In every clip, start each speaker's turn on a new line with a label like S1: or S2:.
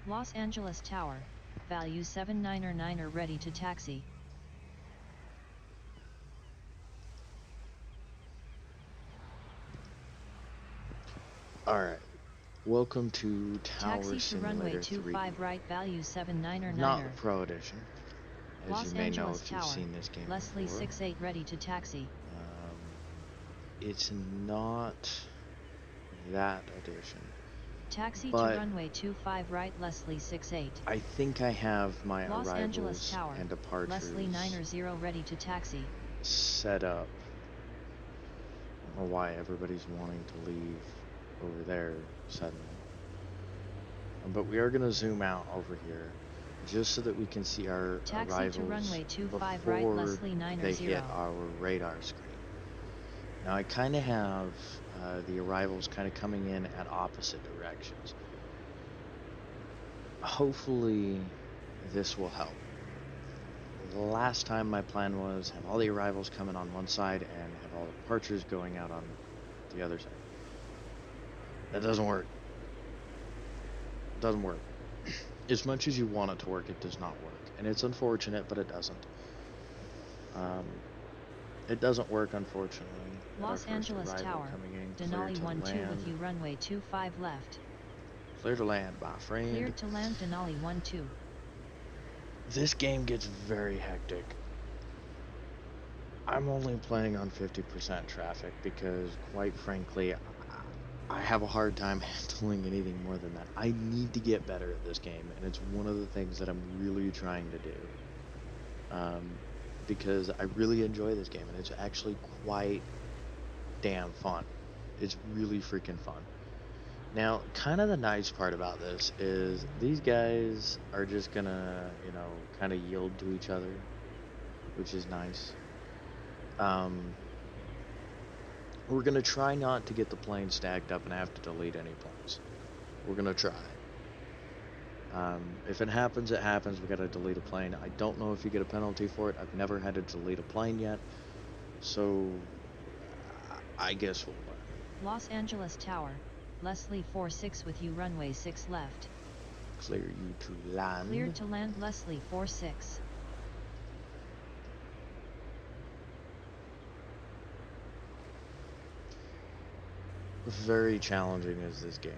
S1: Los Angeles Tower, value 799er ready to taxi.
S2: Alright, welcome to Tower
S1: Taxi to runway
S2: Simulator 3.
S1: 25 right, value 799er.
S2: Not the Pro Edition, as
S1: Los
S2: you may know
S1: Angeles
S2: if you've
S1: Tower,
S2: seen this game
S1: Leslie
S2: before.
S1: 68 ready to taxi.
S2: It's not that edition.
S1: Taxi to
S2: But
S1: runway 25 right, Leslie 68.
S2: I think I have my
S1: Los Angeles
S2: arrivals
S1: Tower,
S2: and
S1: Leslie
S2: departures
S1: 90 ready to taxi.
S2: set up. I don't know why everybody's wanting to leave over there suddenly. But we are going to zoom out over here just so that we can see our
S1: Taxi
S2: arrivals
S1: to runway 25
S2: before
S1: right, Leslie 90.
S2: they hit our radar screen. Now I kind of have the arrivals kind of coming in at opposite directions. Hopefully this will help. Last time my plan was have all the arrivals coming on one side and have all the departures going out on the other side. That doesn't work. It doesn't work. As much as you want it to work, it does not work. And it's unfortunate, but it doesn't. It doesn't work, unfortunately.
S1: Los Angeles Tower, Denali 12 with you, runway 25 left.
S2: Clear to land, my friend.
S1: Cleared to land, Denali 12.
S2: This game gets very hectic. I'm only playing on 50% traffic because, quite frankly, I have a hard time handling anything more than that. I need to get better at this game, and it's one of the things that I'm really trying to do. Because I really enjoy this game, and it's actually quite damn fun. It's really freaking fun. Now, kind of the nice part about this is these guys are just gonna, kind of yield to each other, which is nice. We're gonna try not to get the plane stacked up and have to delete any planes. We're gonna try. If it happens, it happens. We gotta delete a plane. I don't know if you get a penalty for it. I've never had to delete a plane yet, so I guess we'll learn.
S1: Los Angeles Tower, Leslie 46 with you, runway 6 left.
S2: Clear you to land.
S1: Cleared to land, Leslie 46.
S2: Very challenging is this game.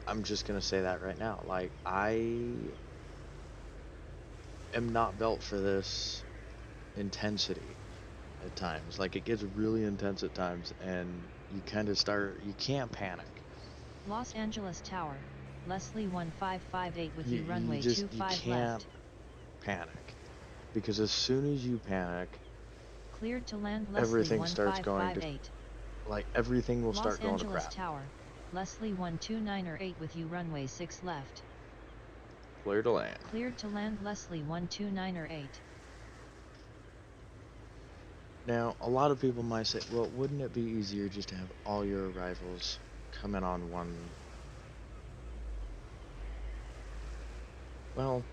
S2: I'm just gonna say that right now. Like, I am not built for this intensity at times. Like, it gets really intense at times, and you can't panic.
S1: Los Angeles Tower, Leslie 1558 with you, runway
S2: you
S1: 25
S2: can't
S1: left.
S2: panic, because as soon as you panic,
S1: Cleared to land, Leslie
S2: everything starts going to, like, everything will start going to crap.
S1: Los Angeles Tower, Leslie 12908 with you, runway 6 left.
S2: Clear to land.
S1: Cleared to land, Leslie 12908.
S2: Now, a lot of people might say, well, wouldn't it be easier just to have all your arrivals come in on one? Well,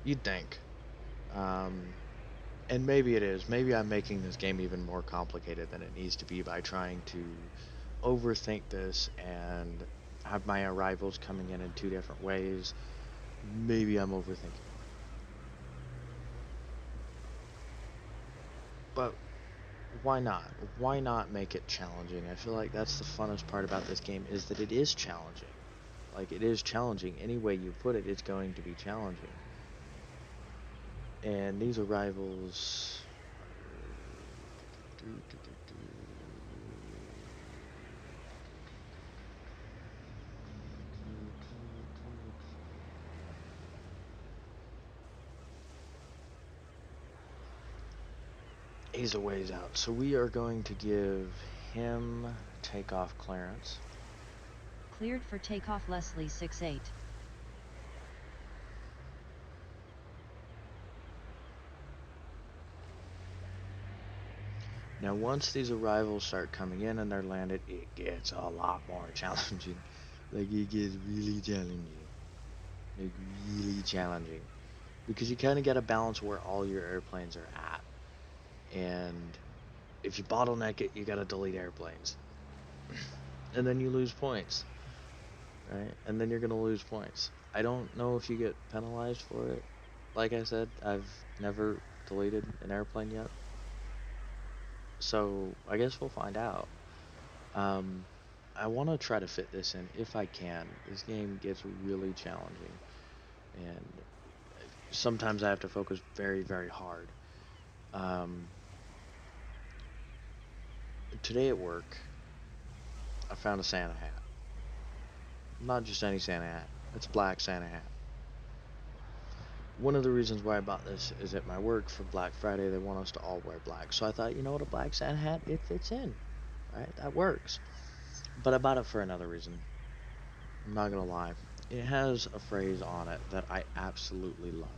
S2: you'd think. And maybe it is. Maybe I'm making this game even more complicated than it needs to be by trying to overthink this and have my arrivals coming in two different ways. Maybe I'm overthinking. But why not? Why not make it challenging? I feel like that's the funnest part about this game, is that it is challenging. Like, it is challenging. Any way you put it, it's going to be challenging. And these arrivals... He's a ways out, so we are going to give him takeoff clearance.
S1: Cleared for takeoff, Leslie 68.
S2: Now, once these arrivals start coming in and they're landed, it gets a lot more challenging. Like, it gets really challenging. Like, really challenging. Because you kind of got to balance where all your airplanes are at. And if you bottleneck it, you got to delete airplanes. And then you lose points. right? And then you're gonna lose points. I don't know if you get penalized for it. Like I said, I've never deleted an airplane yet, so I guess we'll find out. Um, I want to try to fit this in if I can. This game gets really challenging, and sometimes I have to focus very, very hard. Um, Today at work, I found a Santa hat. Not just any Santa hat. It's a black Santa hat. One of the reasons why I bought this is at my work for Black Friday, they want us to all wear black. So I thought, you know what, a black Santa hat, it fits in, right? That works. But I bought it for another reason. I'm not gonna lie. It has a phrase on it that I absolutely love.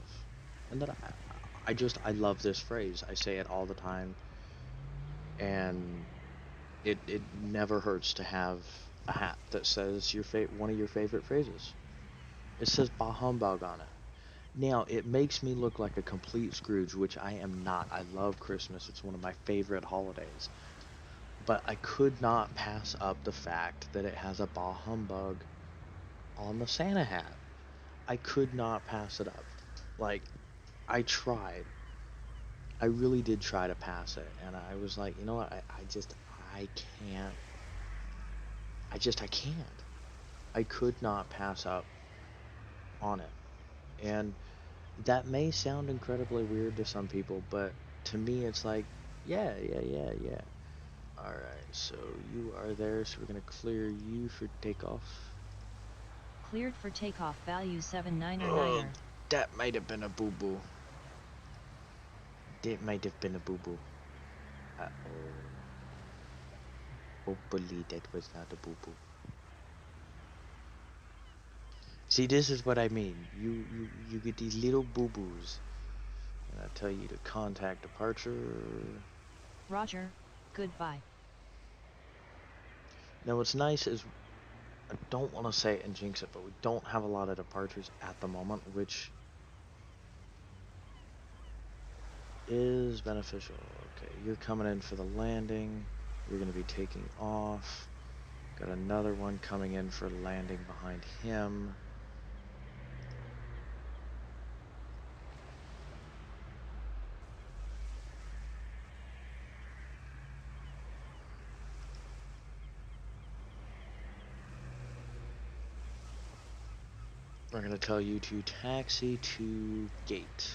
S2: And that I love this phrase. I say it all the time, and it never hurts to have a hat that says one of your favorite phrases. It says bah humbug on it. Now, it makes me look like a complete Scrooge, which I am not. I love Christmas. It's one of my favorite holidays. But I could not pass up the fact that it has a bah humbug on the Santa hat. I could not pass it up. Like, I tried. I really did try to pass it. And I was like, you know what? I can't. I can't. I could not pass up on it. And that may sound incredibly weird to some people, but to me, it's like, yeah, yeah, yeah, yeah. All right, so you are there, so we're gonna clear you for takeoff.
S1: Cleared for takeoff, value 79er
S2: Oh,
S1: 9er.
S2: that might have been a boo-boo. That might have been a boo-boo. Uh-oh. Hopefully that was not a boo-boo. See, this is what I mean. You get these little boo-boos. And I tell you to contact departure.
S1: Roger, goodbye.
S2: Now what's nice is, I don't want to say it and jinx it, but we don't have a lot of departures at the moment, which is beneficial. Okay, you're coming in for the landing. You're going to be taking off. Got another one coming in for landing behind him. We're going to tell you to taxi to gate.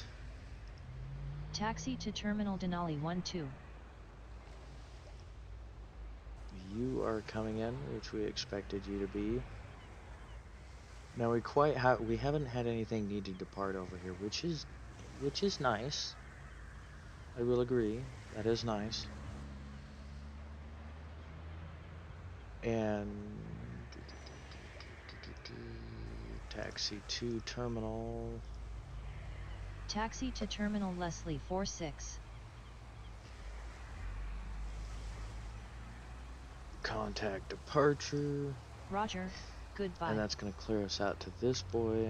S1: Taxi to Terminal Denali 12.
S2: You are coming in, which we expected you to be. Now we haven't had anything need to depart over here, which is nice. I will agree. That is nice. And taxi to terminal.
S1: Taxi to Terminal Leslie 46.
S2: Contact departure.
S1: Roger, goodbye.
S2: And that's going to clear us out to this boy.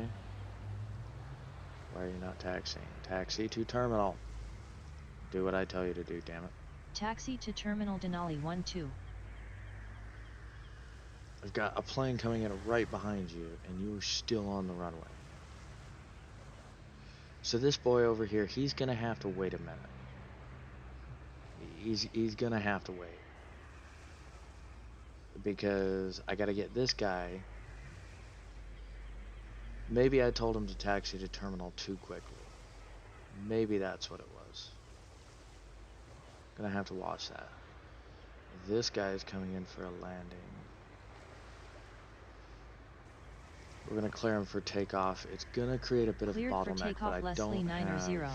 S2: Why are you not taxiing? Taxi to terminal. Do what I tell you to do, damn it.
S1: Taxi to Terminal Denali 12.
S2: I've got a plane coming in right behind you, and you're still on the runway. So this boy over here, he's going to have to wait a minute. He's going to have to wait. Because I got to get this guy. Maybe I told him to taxi to terminal too quickly. Maybe that's what it was. Gonna have to watch that. This guy is coming in for a landing. We're gonna clear him for takeoff. It's gonna create a bit
S1: Cleared
S2: of a
S1: for
S2: bottleneck,
S1: takeoff,
S2: but I
S1: Leslie
S2: don't
S1: 9er
S2: have
S1: 0.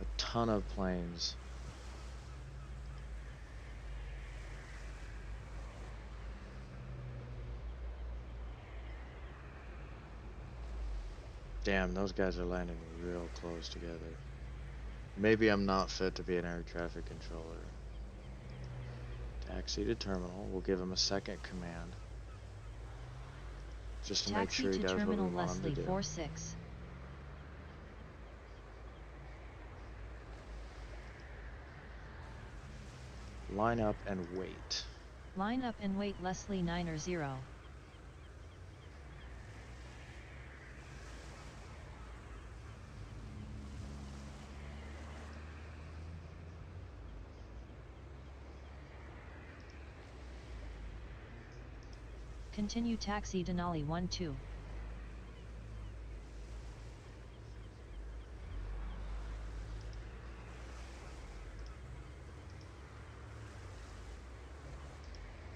S2: a ton of planes. Damn, those guys are landing real close together. Maybe I'm not fit to be an air traffic controller. Taxi to terminal. We'll give him a second command. Just to make
S1: Taxi
S2: sure he
S1: to
S2: does what we
S1: Terminal
S2: want him to
S1: Leslie
S2: do.
S1: 46.
S2: Line up and wait.
S1: Line up and wait, Leslie 9er 0. Continue taxi Denali 12.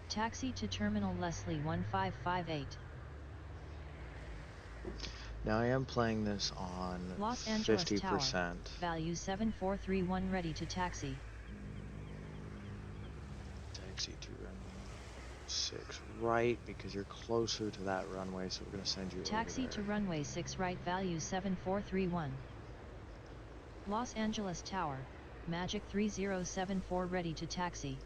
S1: Taxi to Terminal Leslie 1558.
S2: Now I am playing this on
S1: Los Angeles Tower,
S2: 50%.
S1: value 7431 ready to taxi.
S2: Taxi to runway 6 right, because you're closer to that runway, so we're going to send you over there.
S1: Taxi to runway 6 right, value 7431. Los Angeles Tower, Magic 3074 ready to taxi.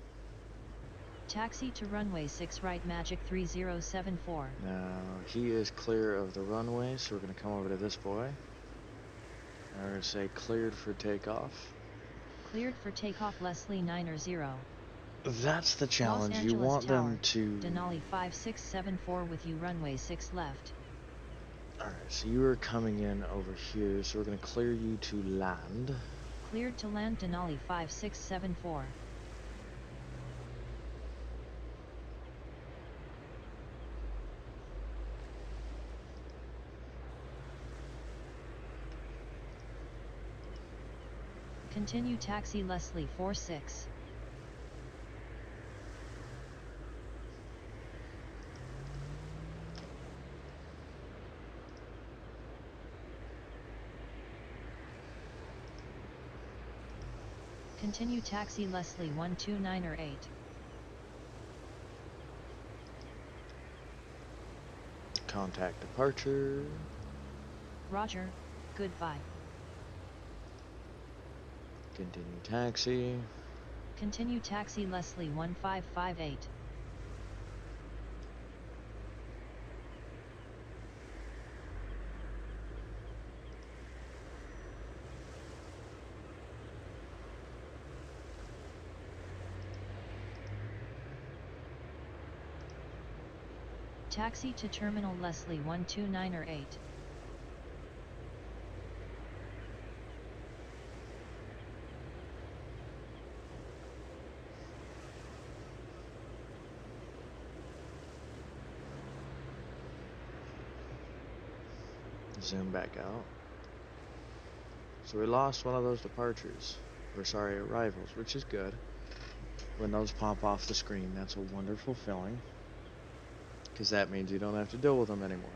S1: Taxi to runway 6 right, Magic 3074.
S2: Now he is clear of the runway, so we're going to come over to this boy. And we're going to say cleared for takeoff.
S1: Cleared for takeoff Leslie 90.
S2: That's the
S1: Los
S2: challenge. You
S1: Angeles
S2: want
S1: Tower,
S2: them to...
S1: Denali 5674 with you runway 6 left.
S2: Alright, so you are coming in over here, so we're going to clear you to land.
S1: Cleared to land Denali 5674. Continue taxi Leslie 46. Continue taxi Leslie 129 8.
S2: Contact departure.
S1: Roger, goodbye.
S2: Continue taxi.
S1: Continue taxi Leslie 1558. Taxi to Terminal Leslie 129 8.
S2: Zoom back out. So we lost one of those departures, or sorry, arrivals, which is good. When those pop off the screen, that's a wonderful feeling, because that means you don't have to deal with them anymore.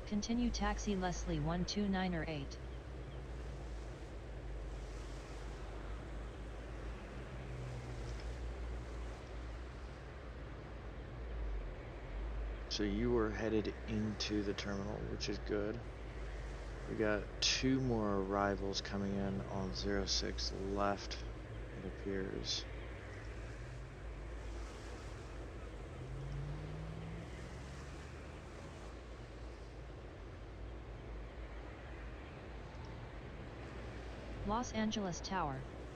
S1: Continue taxi Leslie 129 8.
S2: So you were headed into the terminal, which is good. We got 2 more arrivals coming in on 06 left, it appears.
S1: Los Angeles Tower,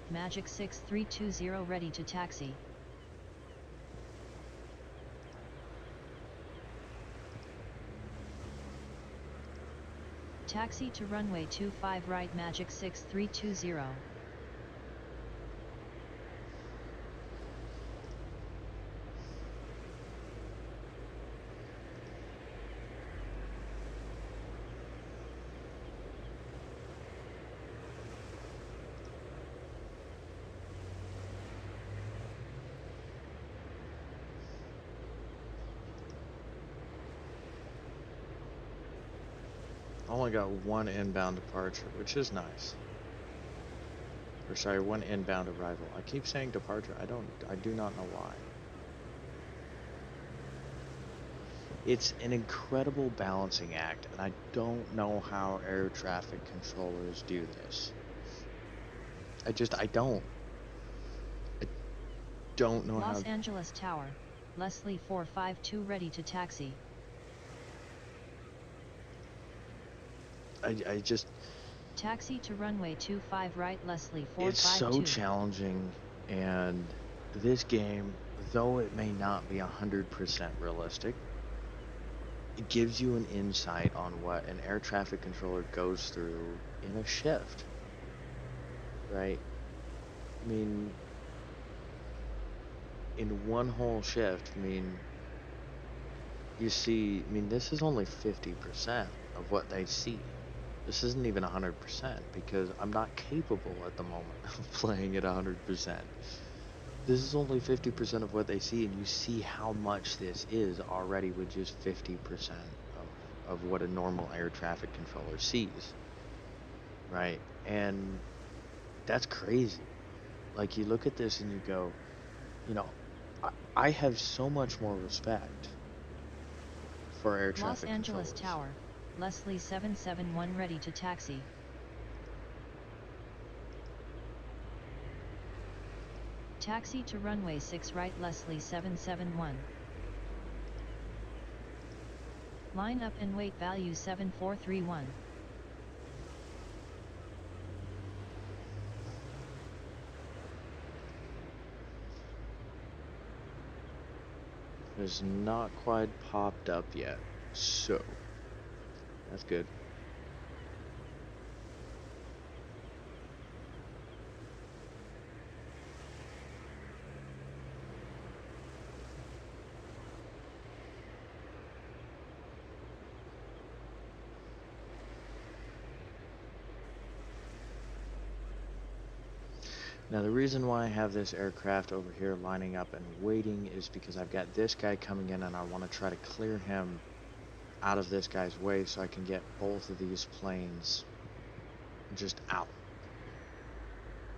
S1: Magic 6320 ready to taxi. Taxi to runway 25 right Magic 6320.
S2: Only got 1 inbound departure, which is nice. Or sorry, 1 inbound arrival. I keep saying departure. I do not know why. It's an incredible balancing act, and I don't know how air traffic controllers do this. I don't. I don't know how.
S1: Los Angeles Tower, Leslie 452 ready to taxi.
S2: I just.
S1: Taxi to runway 25 right Leslie 452.
S2: It's so challenging, and this game, though it may not be 100% realistic, it gives you an insight on what an air traffic controller goes through in a shift, right? I mean, in one whole shift, I mean, you see, I mean, this is only 50% of what they see. This isn't even 100% because I'm not capable at the moment of playing at 100%. This is only 50% of what they see, and you see how much this is already with just 50% of what a normal air traffic controller sees, right? And that's crazy. Like, you look at this and you go, you know, I have so much more respect for air
S1: Los
S2: traffic
S1: Angeles
S2: controllers.
S1: Tower, Leslie 771 ready to taxi. Taxi to runway 6 right Leslie 771. Line up and wait value 7431.
S2: Has not quite popped up yet, so that's good. Now, the reason why I have this aircraft over here lining up and waiting is because I've got this guy coming in and I want to try to clear him out of this guy's way so I can get both of these planes just out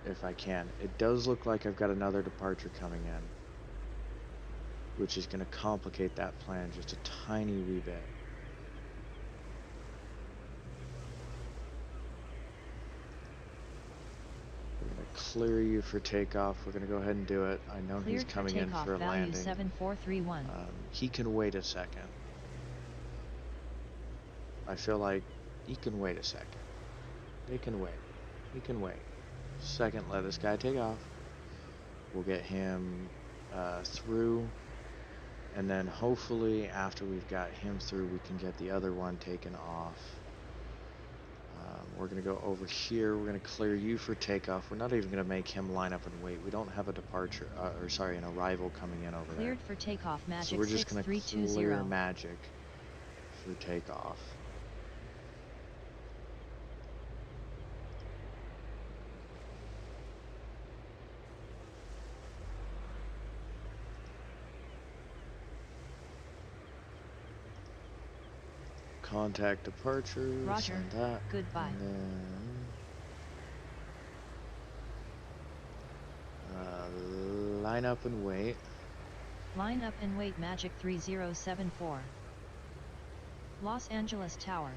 S2: if I can. It does look like I've got another departure coming in, which is going to complicate that plan just a tiny wee bit. We're going to clear you for takeoff. We're going to go ahead and do it. I know he's
S1: Cleared for
S2: coming in
S1: takeoff
S2: for a
S1: value
S2: landing.
S1: 7431.
S2: He can wait a second. I feel like he can wait a second. They can wait. He can wait. Second, let this guy take off. We'll get him through. And then hopefully after we've got him through, we can get the other one taken off. We're going to go over here. We're going to clear you for takeoff. We're not even going to make him line up and wait. We don't have a departure, an arrival coming in over
S1: Cleared
S2: there.
S1: for takeoff
S2: So
S1: Magic
S2: we're just going to
S1: 6320.
S2: clear Magic for takeoff. Contact departure.
S1: Roger.
S2: Send that.
S1: Goodbye.
S2: And then line up and wait.
S1: Line up and wait Magic 3074. Los Angeles Tower,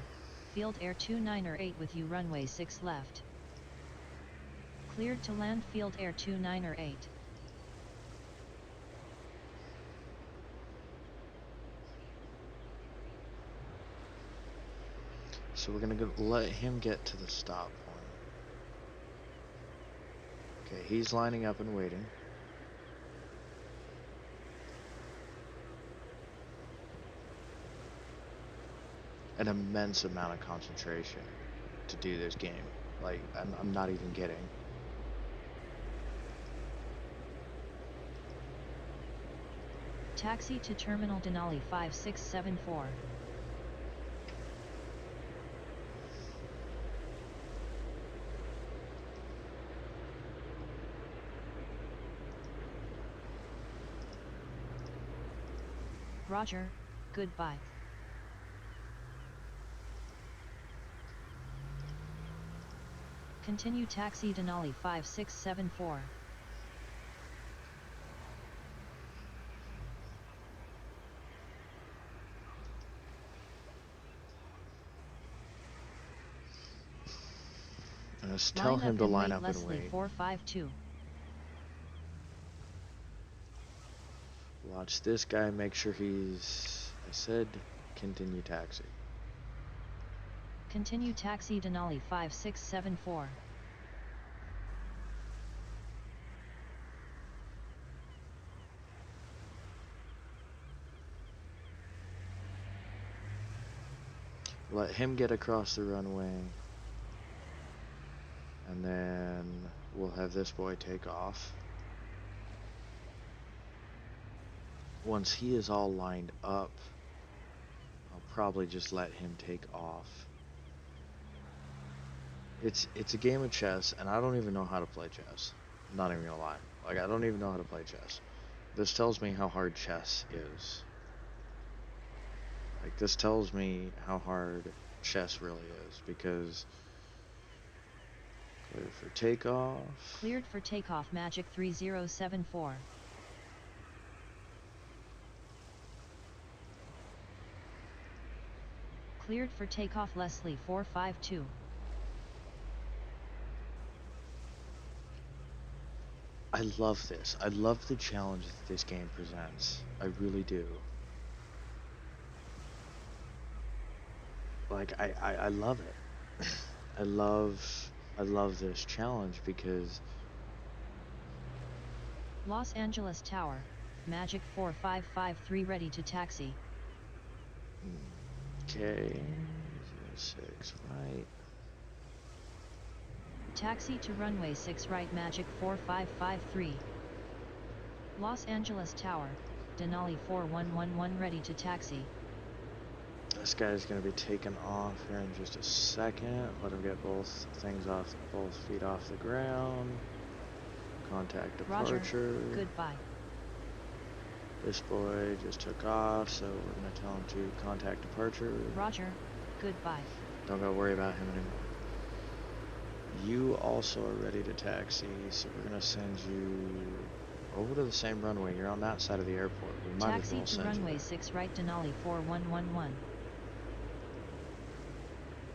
S1: Field Air 2908 with you runway 6 left. Cleared to land Field Air 2908.
S2: So we're gonna let him get to the stop point. Okay, he's lining up and waiting. An immense amount of concentration to do this game. Like, I'm not even kidding.
S1: Taxi to Terminal Denali 5674. Roger, goodbye. Continue taxi Denali 5674.
S2: Just tell
S1: Line up
S2: him to
S1: and
S2: line
S1: wait
S2: up and
S1: Leslie
S2: wait.
S1: 452.
S2: Watch this guy, make sure he's... I said continue taxi.
S1: Continue taxi Denali 5674.
S2: Let him get across the runway, and then we'll have this boy take off. Once he is all lined up, I'll probably just let him take off. It's a game of chess, and I don't even know how to play chess. I'm not even gonna lie. Like, I don't even know how to play chess. This tells me how hard chess is. Like, this tells me how hard chess really is, because clear for takeoff.
S1: Cleared for takeoff Magic 3074. Cleared for takeoff Leslie 452.
S2: I love this. I love the challenge that this game presents. I really do. Like, I love it. I love this challenge because
S1: Los Angeles Tower, Magic 4553 ready to taxi.
S2: okay, 06 right.
S1: Taxi to runway 6 right Magic 4553. Los Angeles Tower, Denali 4111 ready to taxi.
S2: This guy's gonna be taken off here in just a second. Let him get both things off, both feet off the ground. Contact departure.
S1: Roger, goodbye.
S2: This boy just took off, so we're gonna tell him to contact departure.
S1: Roger, goodbye.
S2: Don't gotta worry about him anymore. You also are ready to taxi, so we're gonna send you over to the same runway. You're on that side of the airport. We might as well
S1: Taxi to
S2: send you
S1: runway
S2: there.
S1: 6 right Denali 4111.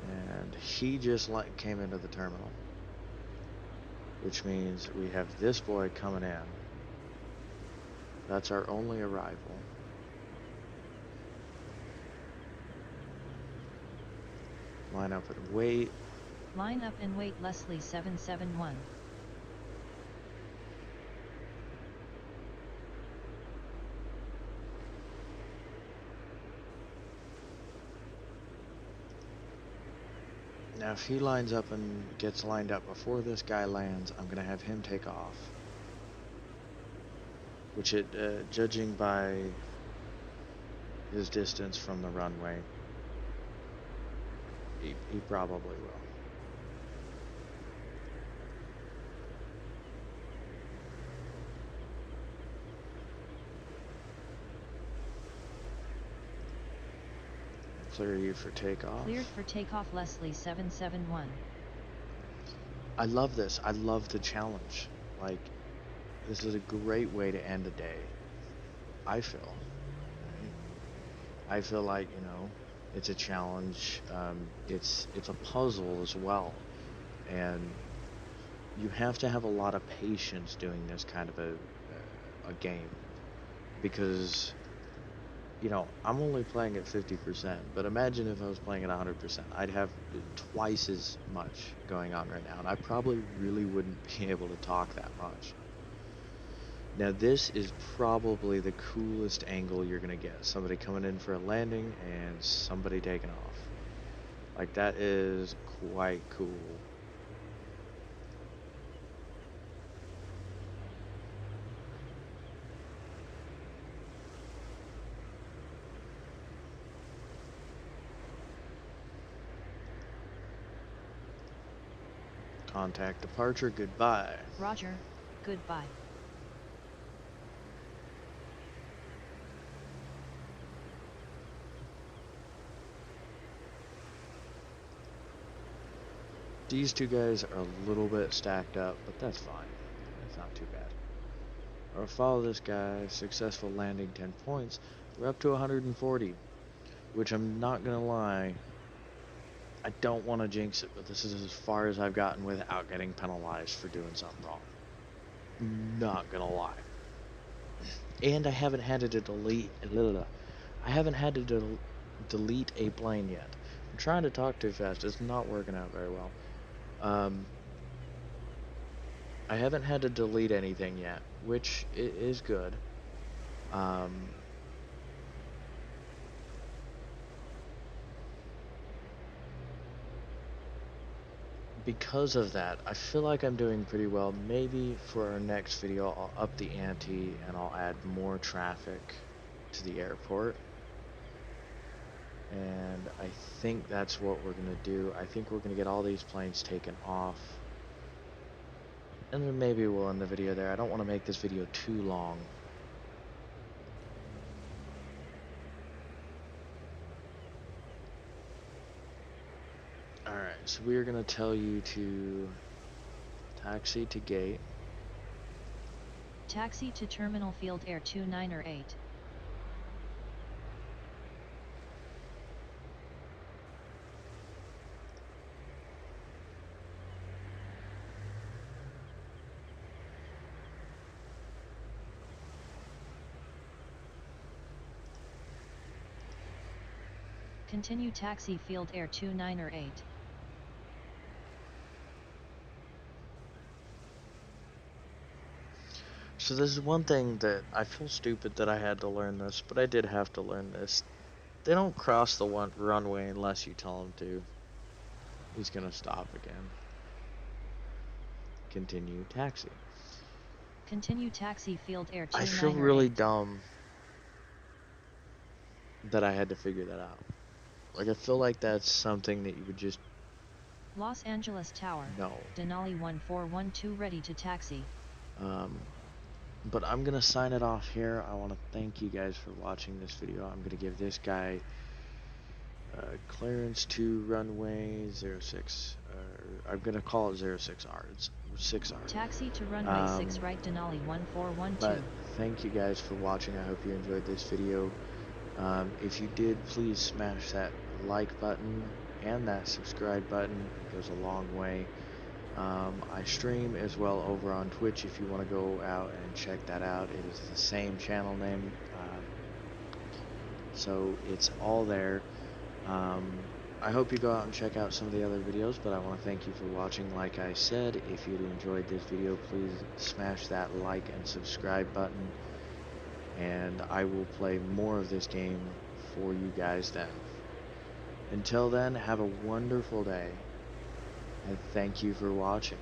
S2: And he just came into the terminal, which means we have this boy coming in. That's our only arrival. Line up and wait.
S1: Line up and wait Leslie 771.
S2: Now if he lines up and gets lined up before this guy lands, I'm gonna have him take off. Which judging by his distance from the runway, he probably will. Clear you for takeoff.
S1: Cleared for takeoff Leslie 771.
S2: I love this. I love the challenge. Like, this is a great way to end a day. I feel. I feel like, you know, it's a challenge. It's a puzzle as well, and you have to have a lot of patience doing this kind of a game, because, you know, I'm only playing at 50%, but imagine if I was playing at 100%. I'd have twice as much going on right now, and I probably really wouldn't be able to talk that much. Now this is probably the coolest angle you're gonna get. Somebody coming in for a landing and somebody taking off. Like, that is quite cool. Contact departure, goodbye.
S1: Roger, goodbye.
S2: These two guys are a little bit stacked up, but that's fine. That's not too bad. I'll follow this guy. Successful landing, 10 points. We're up to 140, which, I'm not gonna lie, I don't want to jinx it, but this is as far as I've gotten without getting penalized for doing something wrong. Not gonna lie. And I haven't had to delete. I haven't had to delete a plane yet. I'm trying to talk too fast. It's not working out very well. I haven't had to delete anything yet, which is good. because of that, I feel like I'm doing pretty well. Maybe for our next video, I'll up the ante and I'll add more traffic to the airport. And I think that's what we're going to do. I think we're going to get all these planes taken off. And then maybe we'll end the video there. I don't want to make this video too long. Alright, so we are going to tell you to taxi to gate.
S1: Taxi to Terminal Field Air 298. Continue taxi Field Air 298.
S2: So this is one thing that I feel stupid that I had to learn this, but I did have to learn this. They don't cross the runway unless you tell them to. He's gonna stop again. Continue taxi.
S1: Continue taxi Field Air
S2: I
S1: 298.
S2: feel really dumb that I had to figure that out. Like, I feel like that's something that you would just
S1: Los Angeles Tower.
S2: know.
S1: Denali 1412 ready to taxi.
S2: But I'm gonna sign it off here. I want to thank you guys for watching this video. I'm gonna give this guy clearance to runway 06. I'm gonna call it 06R. It's 6R.
S1: Taxi to runway 6 right Denali 1412.
S2: But thank you guys for watching. I hope you enjoyed this video. If you did, please smash that like button and that subscribe button. It goes a long way. I stream as well over on Twitch if you want to go out and check that out. It is the same channel name, so it's all there. I hope you go out and check out some of the other videos, but I want to thank you for watching. Like I said, if you enjoyed this video, please smash that like and subscribe button, and I will play more of this game for you guys then. Until then, have a wonderful day, and thank you for watching.